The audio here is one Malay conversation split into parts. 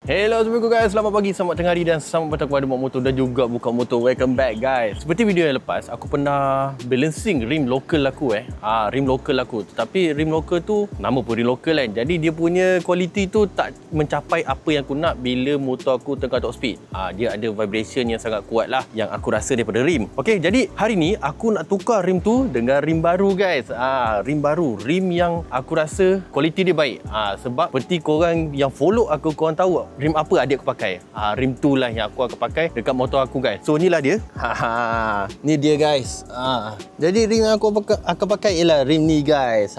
Hello Assalamualaikum guys, selamat pagi, selamat tengah hari dan selamat datang kepada Mak Motor dan juga Buka Motor. Welcome back guys. Seperti video yang lepas, aku pernah balancing rim lokal aku rim lokal aku. Tapi rim lokal tu, nama pun rim lokal kan. Jadi dia punya kualiti tu tak mencapai apa yang aku nak bila motor aku tengah top speed. Dia ada vibration yang sangat kuat lah yang aku rasa daripada rim. Okey, jadi hari ni aku nak tukar rim tu dengan rim baru guys. Rim baru, rim yang aku rasa kualiti dia baik. Sebab seperti korang yang follow aku, korang tahu rim apa adik aku pakai. Rim tu lah yang aku akan pakai dekat motor aku guys. So inilah dia. Ni dia guys. Jadi rim yang aku akan pakai ialah rim ni guys.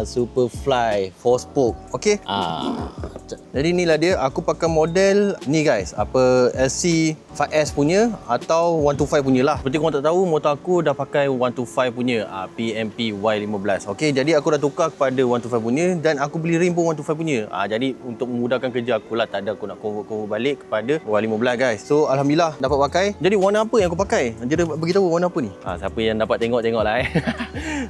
Superfly 4 spoke. Okey. Jadi inilah dia. Aku pakai model ni guys. LC 5S punya atau 125 punya lah. Seperti korang tak tahu, motor aku dah pakai 125 punya PMP Y15. Okey, jadi aku dah tukar kepada 125 punya dan aku beli rim pun 125 punya. Jadi untuk memudahkan kerja aku lah, tak ada aku nak convert balik kepada Y15 guys. So alhamdulillah dapat pakai. Jadi warna apa yang aku pakai? Dia dah beritahu warna apa ni. Siapa yang dapat tengok lah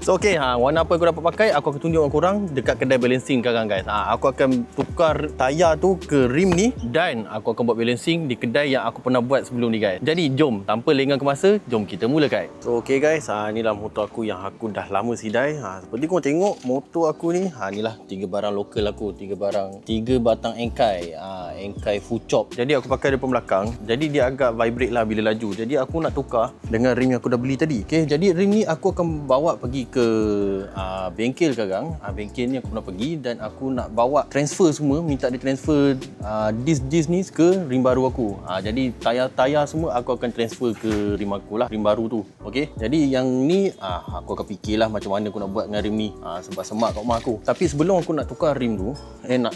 So okey, warna apa yang aku dapat pakai aku akan tunjuk korang dekat kedai balancing sekarang guys. Aku akan tukar tayar tu ke rim ni dan aku akan buat balancing di kedai yang aku pernah buat sebelum ni guys. Jadi jom, tanpa lengah ke masa, jom kita mulakan. So okey guys, inilah motor aku yang aku dah lama sidai. Seperti korang tengok motor aku ni, inilah 3 barang lokal aku, 3 batang engkai. Engkai full chop. Jadi aku pakai depan belakang. Jadi dia agak vibrate lah bila laju. Jadi aku nak tukar dengan rim yang aku dah beli tadi. Okey, jadi rim ni aku akan bawa pergi ke bengkel sekarang. Bengkel ni aku pernah pergi dan aku nak bawa transfer semua, minta dia transfer disc ni ke rim baru aku. Jadi tayar semua aku akan transfer ke rim aku lah, rim baru tu. Okey. Jadi yang ni aku akan fikirlah macam mana aku nak buat dengan rim ni. Sebab semak kat rumah aku. Tapi sebelum aku nak tukar rim tu,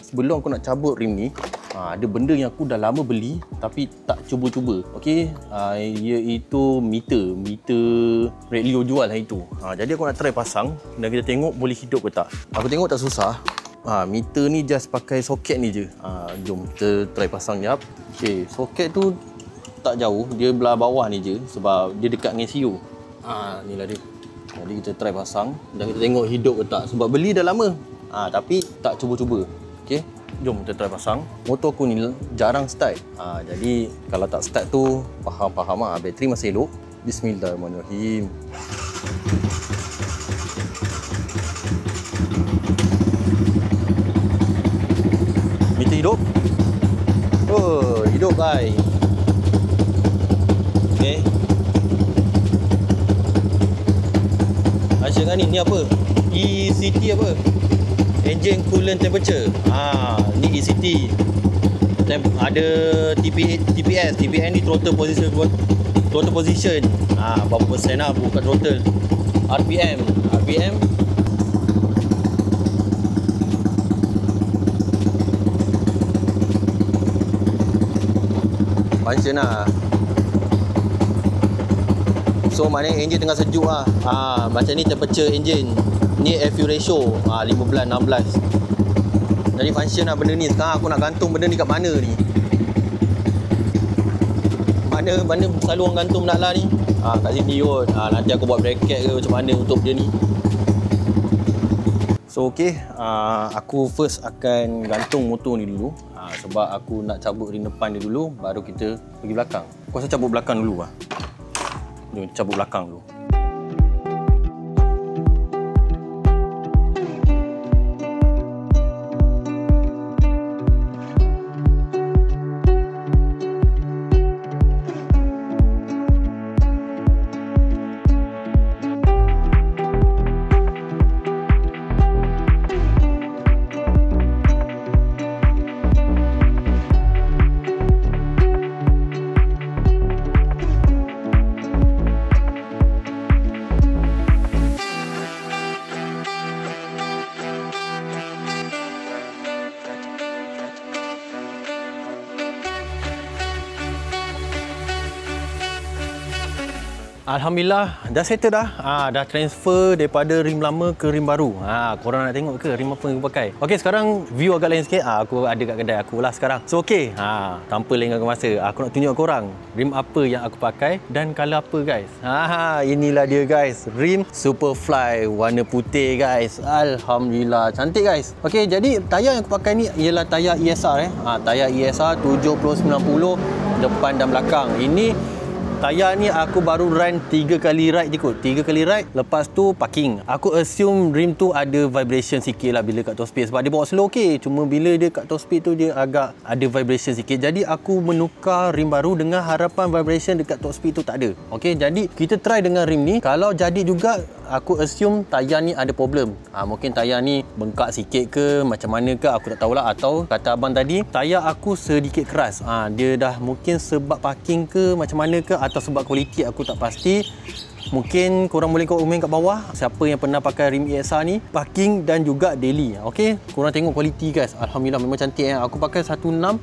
sebelum aku nak cabut rim ni, ada benda yang aku dah lama beli tapi tak cuba-cuba. Okey, iaitu meter Red Leo jual lah itu. Jadi aku nak try pasang dan kita tengok boleh hidup ke tak. Aku tengok tak susah. Meter ni just pakai soket ni je. Jom kita try pasang jap. Okey, soket tu tak jauh, dia belah bawah ni je sebab dia dekat dengan ECU. Inilah dia. Jadi kita try pasang dan kita tengok hidup ke tak sebab beli dah lama. Tapi tak cuba-cuba. Okey. Jom kita try pasang. Motor aku ni jarang start. Jadi kalau tak start tu faham bateri masih elok. Bismillahirrahmanirrahim. Meter hidup. Hidup guys. Okey. Asyik kan ni apa? ECT apa? Engine coolant temperature. Ni ECT. Ada TPS ni throttle position. Berapa persen lah buka throttle. RPM function lah. So maknanya enjin tengah sejuk lah. Macam ni temperature enjin. Ni fuel ratio 15-16. Jadi function lah benda ni. Sekarang aku nak gantung benda ni kat mana ni? Mana selalu orang gantung benda lah ni? Kat sini kot. Nanti aku buat bracket ke macam mana untuk dia ni. So okey, aku first akan gantung motor ni dulu. Sebab aku nak cabut rim depan dia dulu, baru kita pergi belakang. Aku rasa cabut belakang dulu lah. Jom cabut belakang dulu. Alhamdulillah dah settle dah. Dah transfer daripada rim lama ke rim baru. Korang nak tengok ke rim apa yang aku pakai? Okey, sekarang view agak lain sikit. Aku ada kat kedai aku lah sekarang. So okey, tanpa lengahkan masa, aku nak tunjuk korang rim apa yang aku pakai dan color apa guys. Inilah dia guys, rim Superfly warna putih guys. Alhamdulillah cantik guys. Okey, jadi tayar yang aku pakai ni ialah tayar ESR tayar ESR 70-90 depan dan belakang. Ini tayar ni aku baru run 3 kali ride je kot. 3 kali ride, lepas tu parking. Aku assume rim tu ada vibration sikit lah bila kat top speed. Sebab dia bawa slow okey. Cuma bila dia kat top speed tu dia agak ada vibration sikit. Jadi aku menukar rim baru dengan harapan vibration dekat top speed tu tak ada. Okey, jadi kita try dengan rim ni. Kalau jadi juga, aku assume tayar ni ada problem. Mungkin tayar ni bengkak sikit ke, macam mana ke, aku tak tahulah. Atau kata abang tadi, tayar aku sedikit keras. Dia dah mungkin sebab parking ke, macam mana ke, atau sebab kualiti aku tak pasti. Mungkin korang boleh komen kat bawah siapa yang pernah pakai rim ESR ni, parking dan juga daily. Okey, korang tengok kualiti guys. Alhamdulillah memang cantik Aku pakai 16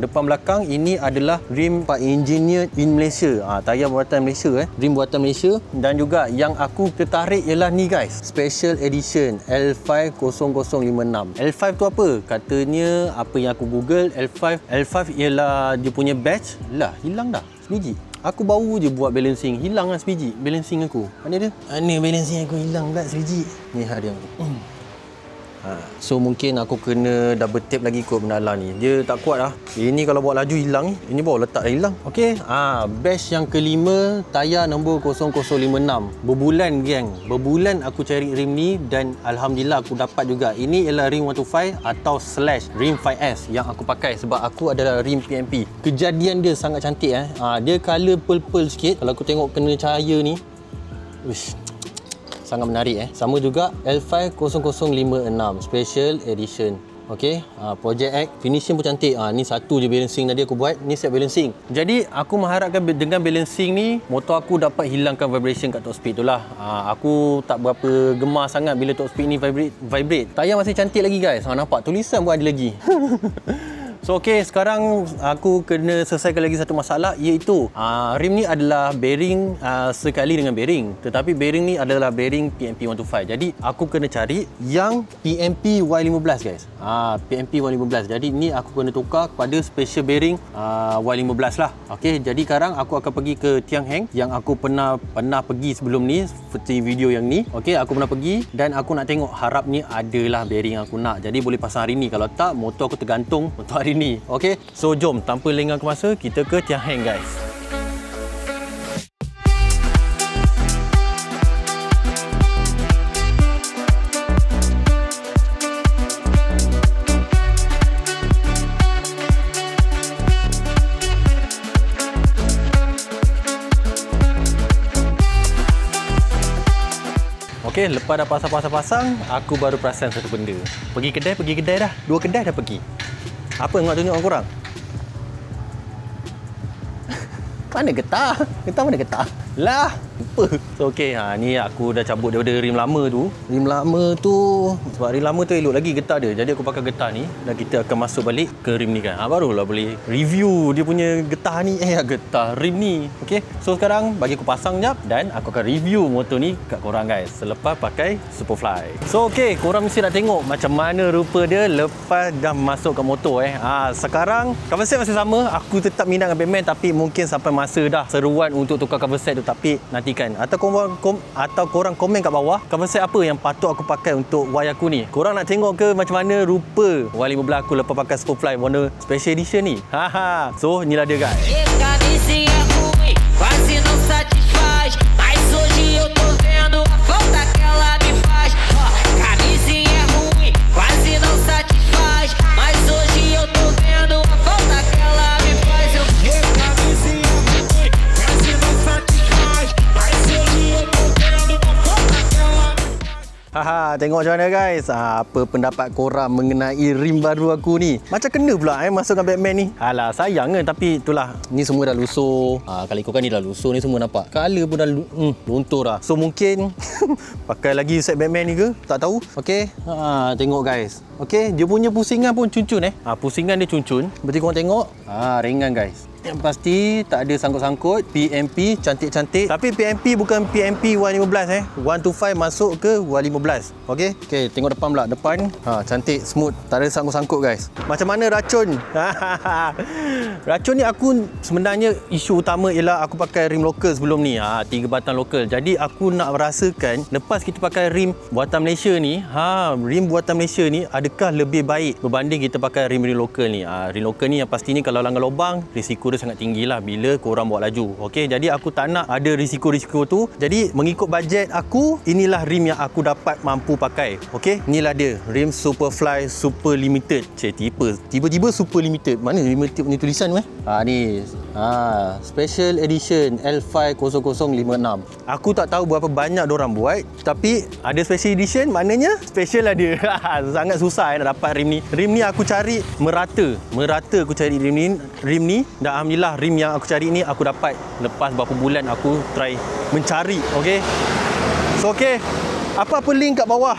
depan belakang. Ini adalah rim engineered in Malaysia. Tayar buatan Malaysia rim buatan Malaysia. Dan juga yang aku tertarik ialah ni guys, special edition L50056. L5 tu apa? Katanya apa yang aku google, L5 ialah dia punya badge. Lah, hilang dah sebiji. Aku baru je buat balancing, hilang lah sebiji balancing aku. Mana dia? Mana balancing aku hilang pula sebiji. Ni dia. So mungkin aku kena double tape lagi kot benda lah ni. Dia tak kuat lah. Ini kalau bawa laju hilang ni. Ini bawa letak dah hilang. Okey, batch yang kelima, tayar nombor 0056. Berbulan geng. Berbulan aku cari rim ni dan alhamdulillah aku dapat juga. Ini ialah rim 125 atau slash rim 5S yang aku pakai sebab aku adalah rim PMP. Kejadian dia sangat cantik Dia color purple sikit. Kalau aku tengok kena cahaya ni. Uish, sangat menarik Sama juga L50056 special edition. Okey, Project X finishing pun cantik. Ni satu je balancing tadi aku buat. Ni set balancing. Jadi aku mengharapkan dengan balancing ni motor aku dapat hilangkan vibration kat top speed tu lah. Aku tak berapa gemar sangat bila top speed ni vibrate. Tayar masih cantik lagi guys. Nampak tulisan pun ada lagi. So okey, sekarang aku kena selesaikan lagi satu masalah, iaitu rim ni adalah bearing sekali dengan bearing. Tetapi bearing ni adalah bearing PMP 125. Jadi aku kena cari yang PMP Y15 guys. PMP Y15. Jadi ni aku kena tukar kepada special bearing Y15 lah. Okey, jadi sekarang aku akan pergi ke Tiang Heng yang aku pernah pergi sebelum ni, seperti video yang ni. Okey, aku pernah pergi dan aku nak tengok, harap ni adalah bearing aku nak. Jadi boleh pasang hari ni. Kalau tak, motor aku tergantung untuk hari ni. Okey, so jom tanpa lengahkan masa kita ke Tiang Heng guys. Okey, lepas dah pasang-pasang, aku baru perasan satu benda. Pergi kedai dah. 2 kedai dah pergi. Apa nak tunjuk orang korang? Mana getah? Getah mana getah? Lah, lupa. So okey, ni aku dah cabut daripada rim lama tu. Rim lama tu, sebab rim lama tu elok lagi getah dia. Jadi aku pakai getah ni dan kita akan masuk balik ke rim ni kan. Barulah boleh review dia punya getah ni. Getah rim ni. Okey, so sekarang bagi aku pasang jap dan aku akan review motor ni kat korang guys selepas pakai Superfly. So okey, korang mesti nak tengok macam mana rupa dia lepas dah masuk ke motor Sekarang cover set masih sama. Aku tetap minat dengan Batman, tapi mungkin sampai masa dah seruan untuk tukar cover set tu. Tapi nantikan. Atau korang komen kat bawah cover set apa yang patut aku pakai untuk Y aku ni. Korang nak tengok ke macam mana rupa Y15 aku lepas pakai Superfly warna special edition ni? So inilah dia guys. Tengok macam mana guys. Apa pendapat korang mengenai rim baru aku ni? Macam kena pula masukkan Batman ni. Alah, sayang kan, tapi itulah. Ni semua dah lusuh. Kalau ikutkan ni dah lusuh ni semua, nampak. Color pun dah luntur dah. So mungkin pakai lagi set Batman ni ke? Tak tahu. Okey. Tengok guys. Okey, dia punya pusingan pun cun-cun Pusingan dia cun-cun. Berarti korang tengok. Ringan guys. Yang pasti tak ada sangkut-sangkut. PMP cantik-cantik. Tapi PMP bukan PMP 115 125 masuk ke 115. Okey. Okey, tengok depan pula. Depan cantik, smooth. Tak ada sangkut-sangkut guys. Macam mana racun? Racun ni aku sebenarnya isu utama ialah aku pakai rim lokal sebelum ni. 3 batang lokal. Jadi aku nak merasakan lepas kita pakai rim buatan Malaysia ni, rim buatan Malaysia ni adakah lebih baik berbanding kita pakai rim lokal ni. Rim lokal ni yang pastinya kalau langgar lubang risiko dia sangat tinggi lah bila korang bawa laju. Okey, jadi aku tak nak ada risiko-risiko tu. Jadi mengikut bajet aku, inilah rim yang aku dapat mampu pakai. Okey, inilah dia, rim Superfly Super Limited. Tiba-tiba Super Limited. Mana limited punya tulisan ni? Special Edition L50056. Aku tak tahu berapa banyak diorang buat, tapi ada Special Edition, maknanya special lah dia. Sangat susah nak dapat rim ni. Rim ni aku cari merata aku cari rim ni. Dan alhamdulillah rim yang aku cari ni aku dapat lepas berapa bulan aku try mencari. Okey. So okey, apa-apa link kat bawah.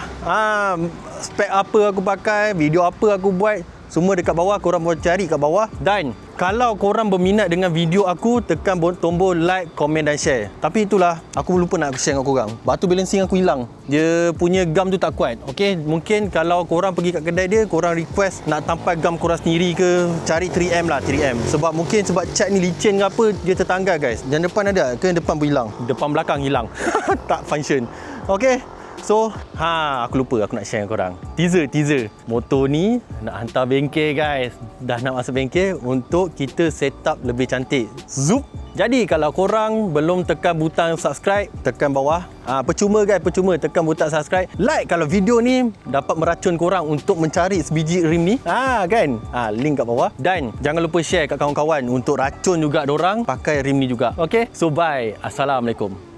Spek apa aku pakai, video apa aku buat, semua dekat bawah, korang boleh cari kat bawah. Dan kalau korang berminat dengan video aku, tekan tombol like, komen dan share. Tapi itulah, aku lupa nak share dengan korang. Batu balancing aku hilang. Dia punya gam tu tak kuat. Okey, mungkin kalau korang pergi kat kedai dia, korang request nak tampal gam korang sendiri ke, cari 3M lah, 3M. Sebab cat ni licin ke apa, dia tertanggal guys. Dan depan ada ke, depan pun hilang. Depan belakang hilang. Tak function. Okey. So, aku lupa aku nak share dengan korang. Teaser. Motor ni nak hantar bengkel guys. Dah nak masuk bengkel untuk kita set up lebih cantik. Zup. Jadi kalau korang belum tekan butang subscribe, tekan bawah. Percuma guys, percuma tekan butang subscribe. Like kalau video ni dapat meracun korang untuk mencari sebiji rim ni. Kan? Link kat bawah. Dan jangan lupa share kat kawan-kawan untuk racun juga dorang pakai rim ni juga. Okay? So bye. Assalamualaikum.